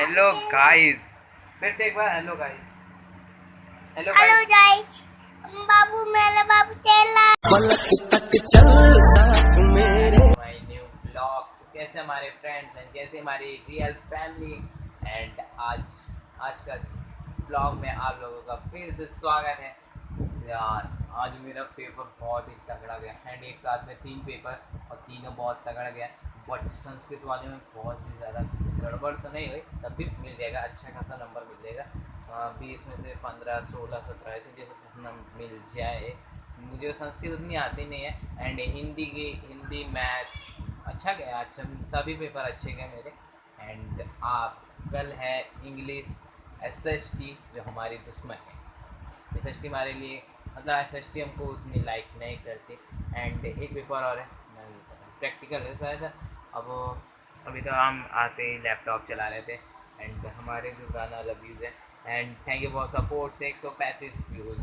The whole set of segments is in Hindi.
हेलो गाइस, फिर से एक बार hello guys. Hello hello guys. Guys, बाबू मेरा बाबू चला माय न्यू ब्लॉग। कैसे हमारे फ्रेंड्स हैं, कैसे हमारी रियल फैमिली। एंड आज का ब्लॉग में आप लोगों का फिर से स्वागत है। यार आज मेरा पेपर बहुत ही तगड़ा गया एंड एक साथ में 3 पेपर और तीनों बहुत तगड़ा गया। बट संस्कृत वाले में बहुत ही ज़्यादा गड़बड़ तो नहीं हुई, तब भी मिल जाएगा, अच्छा खासा नंबर मिल जाएगा। 20 में से 15, 16, 17 ऐसे जैसे नंबर मिल जाए। मुझे संस्कृत उतनी आती नहीं है एंड हिंदी मैथ अच्छा गया, अच्छा सभी पेपर अच्छे गए मेरे। एंड आप कल है इंग्लिश SST जो हमारी दुश्मन है। SST हमारे लिए मतलब SST हमको उतनी लाइक नहीं करती। एंड एक पेपर और है, प्रैक्टिकल है शायद। अब अभी तो हम आते ही लैपटॉप चला रहे थे एंड हमारे जो गाना व्यूज़ है and thank you for support से 135 व्यूज़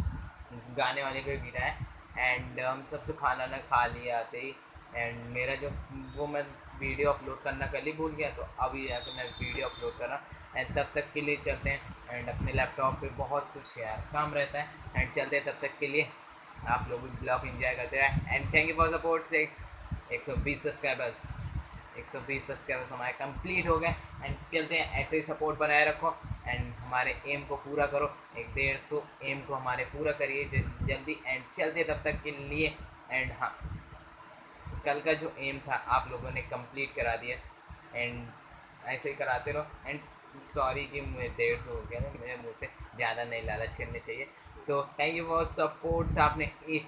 गाने वाले पे भी है। एंड हम सब तो खाना ना खा लिए आते ही। एंड मेरा जो वो मैं वीडियो अपलोड करना कल ही भूल गया, तो अभी जाकर मैं वीडियो अपलोड कर रहा। एंड तब तक के लिए चलते हैं। एंड अपने लैपटॉप पे बहुत कुछ यार काम रहता है एंड चलते हैं तब तक के लिए। आप लोग भी ब्लॉग एंजॉय करते हैं and thank you for support से 120 सब्सक्राइबर्स। 120 सब्सक्राइबर्स हमारे कंप्लीट हो गए एंड चलते हैं, ऐसे ही सपोर्ट बनाए रखो एंड हमारे एम को पूरा करो। 150 एम को हमारे पूरा करिए जल्दी एंड चलते तब तक के लिए। एंड हाँ, कल का जो एम था आप लोगों ने कंप्लीट करा दिया एंड ऐसे ही कराते रहो। एंड सॉरी कि मुझे 150 हो गया ना, मेरे मुँह से ज़्यादा नहीं लालच करने चाहिए। तो थैंक यू फॉर सपोर्ट्स। आपने एक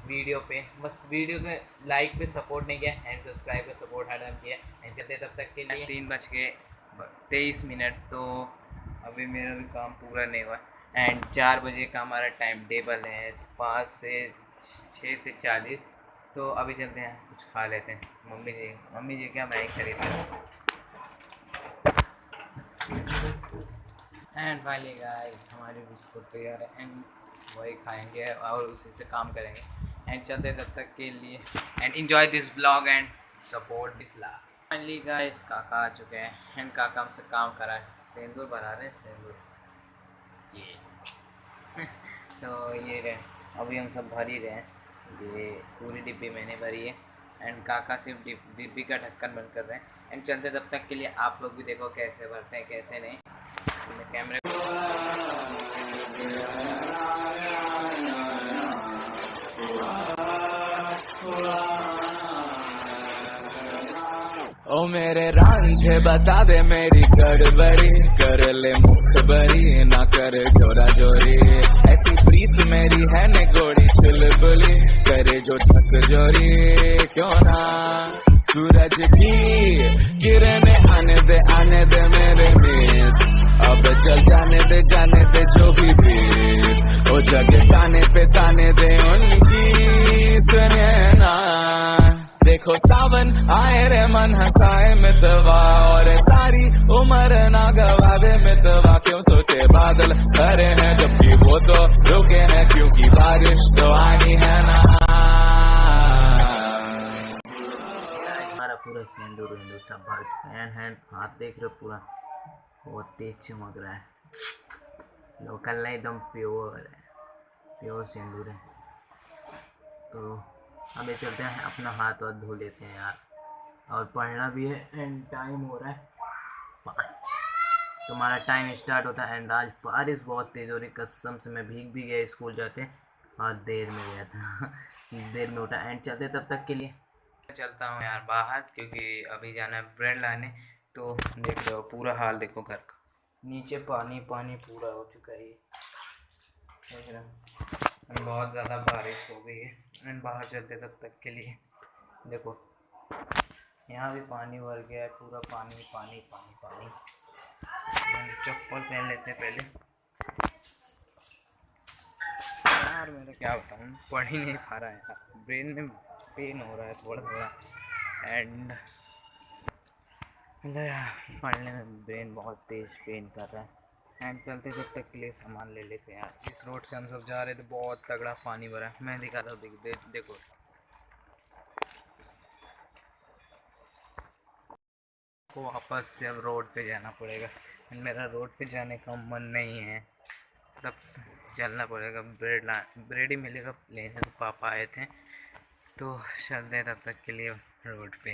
वीडियो पे बस वीडियो पे लाइक पे सपोर्ट नहीं किया एंड सब्सक्राइब पे सपोर्ट हर टाइम किया एंड चलते तब तक के लिए। 3:23 तो अभी मेरा भी काम पूरा नहीं हुआ एंड 4 बजे का हमारा टाइम टेबल है, 5 से 6 से 40। तो अभी चलते हैं, कुछ खा लेते हैं। मम्मी जी क्या मैं ही खरीद रहा। एंड फाइनली गाइस हमारे बिस्कुट तैयार है एंड वही खाएंगे और उसी से काम करेंगे एंड चलते तब तक के लिए। And enjoy this blog and support this blog. Finally guys काका आ चुके हैं एंड काका हमसे काम करा है, सिंदूर बना रहे हैं, सिंदूर ये तो ये रहे। अभी हम सब भर ही रहे हैं, ये पूरी डिब्बी मैंने भरी है एंड काका सिर्फ डिब्बी का ढक्कन बंद कर रहे हैं एंड चलते तब तक के लिए। आप लोग भी देखो कैसे भरते हैं कैसे नहीं। कैमरे ओ मेरे रांझे बता दे मेरी गड़बड़ी, कर ले मुखबरी ना करे जोरा जोरी। ऐसी प्रीत मेरी है ने गोड़ी चुलबुली, करे जो झक जोरी क्यों ना। सूरज की किरणें आने दे मेरे मीत, अब चल जाने दे जो भी बीत। ओ जग ताने दे उनकी सुने ना। देखो सावन आए रे मन हंसाए मितवा, और सारी उम्र ना गवा दे मितवा। क्यों सोचे बादल भरे हैं जबकि वो तो रुके हैं, क्योंकि बारिश तो आनी है ना। हमारा पूरा सिंदूर विंदूर सब भर चुका है एंड हाथ देख रहे हो पूरा बहुत तेज चमक रहा है। लोकल नहीं, एकदम प्योर है, प्योर सिंदूर है। तो अभी चलते हैं, अपना हाथ वाथ धो लेते हैं यार, और पढ़ना भी है एंड टाइम हो रहा है 5। तुम्हारा टाइम स्टार्ट होता है एंड आज बारिश बहुत तेज़ हो रही, कसम से मैं भीग भी गया स्कूल जाते और देर में गया था देर में उठा एंड चलते तब तक के लिए। चलता हूँ यार बाहर क्योंकि अभी जाना है ब्रेड लाने। तो देख लो पूरा हाल, देखो घर का नीचे पानी पानी पूरा हो चुका है, देख रहे हो बहुत ज़्यादा बारिश हो गई है एंड बाहर चलते तब तक के लिए। देखो यहाँ भी पानी भर गया है, पूरा पानी पानी पानी पानी। चप्पल पहन लेते हैं पहले यार, मेरा क्या बताऊँ, पढ़ ही नहीं पा रहा है यार, ब्रेन में पेन हो रहा है थोड़ा थोड़ा एंड मतलब यार पढ़ने में ब्रेन बहुत तेज़ पेन कर रहा है एंड चलते तब तक के लिए सामान ले लेते हैं यार। जिस रोड से हम सब जा रहे थे बहुत तगड़ा पानी भरा है, मैं दिखाता हूँ, देखो को वापस से अब रोड पे जाना पड़ेगा मेरा रोड पे जाने का मन नहीं है, तब चलना पड़ेगा। ब्रेड ही मिलेगा लेने, तो पापा आए थे तो चलते हैं तब तक के लिए रोड पे।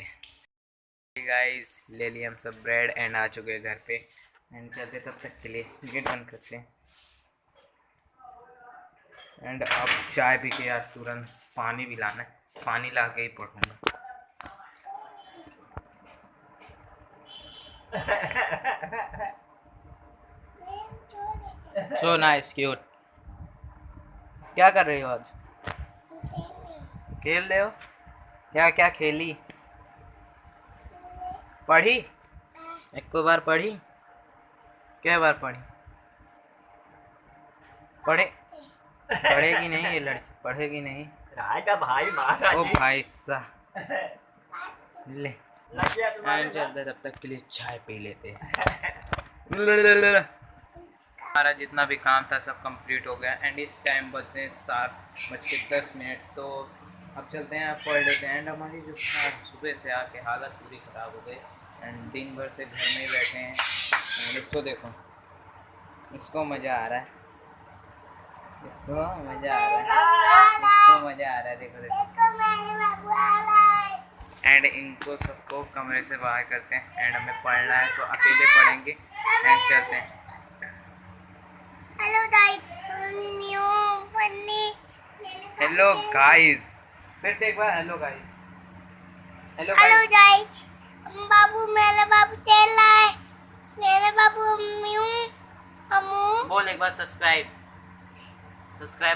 गाइस ले लिए हम सब ब्रेड एंड आ चुके हैं घर पे एंड चलते तब तक के लिए, गेट बंद करते हैं। एंड अब चाय पी के यार तुरंत पानी भी लाना है, पानी ला के ही पढ़ूँगा। So nice cute. क्या कर रही हो आज? खेल रहे हो? क्या क्या खेली? पढ़ी? एक को बार पढ़ी? क्या बार पढ़ी? पढ़ेगी नहीं ये लड़की, पढ़ेगी नहीं। राजा भाई महाराज ओ भाई साहब ले चलते तब तक के लिए चाय पी लेते हैं। हमारा जितना भी काम था सब कंप्लीट हो गया एंड इस टाइम बचे 7:10। तो अब चलते हैं, पढ़ लेते हैं। एंड हमारी जो सुबह से आके हालत पूरी ख़राब हो गई एंड दिन भर से घर में ही बैठे हैं। एंड इसको देखो, इसको मज़ा आ रहा है, इसको मज़ा आ रहा है, इसको मज़ा आ रहा है। देखो देखो। एंड इनको सबको कमरे से बाहर करते हैं एंड हमें पढ़ना है तो अकेले पढ़ेंगे एंड चलते हैं। हेलो गाइस, फिर से एक बार हेलो गाइस। Hello guys. बाबू मेरा बाबू चल रहा है, मेरा बाबू अम्मी हूँ। बोल एक बार सब्सक्राइब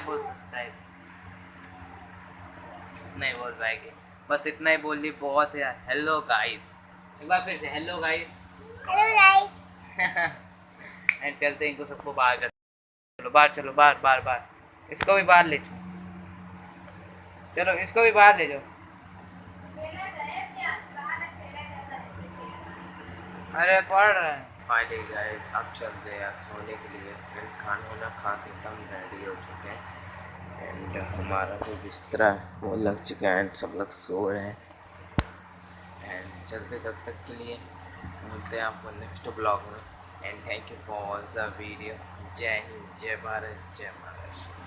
बोल, सब्सक्राइब नहीं बोल पाएगी, बस इतना ही बोल ली, बहुत है यार। हेलो गाइस, एक बार फिर से हेलो गाइस। एंड चलते हैं, इनको सबको बाहर कर, चलो बाहर, चलो बाहर बाहर बाहर, इसको भी बाहर ले चलो, इसको भी बाहर ले जाओ। अरे पढ़ रहे हैं। फाइनली गाइस अब चलते हैं सोने के लिए। फिर खाना वाना खा के हम रेडी हो चुके हैं एंड हमारा जो बिस्तरा है वो लग चुका है एंड सब लोग सो रहे हैं। एंड चलते तब तक के लिए, मिलते हैं आपको नेक्स्ट ब्लॉग में and thank you for watch the video. जय हिंद, जय भारत, जय महाराष्ट्र।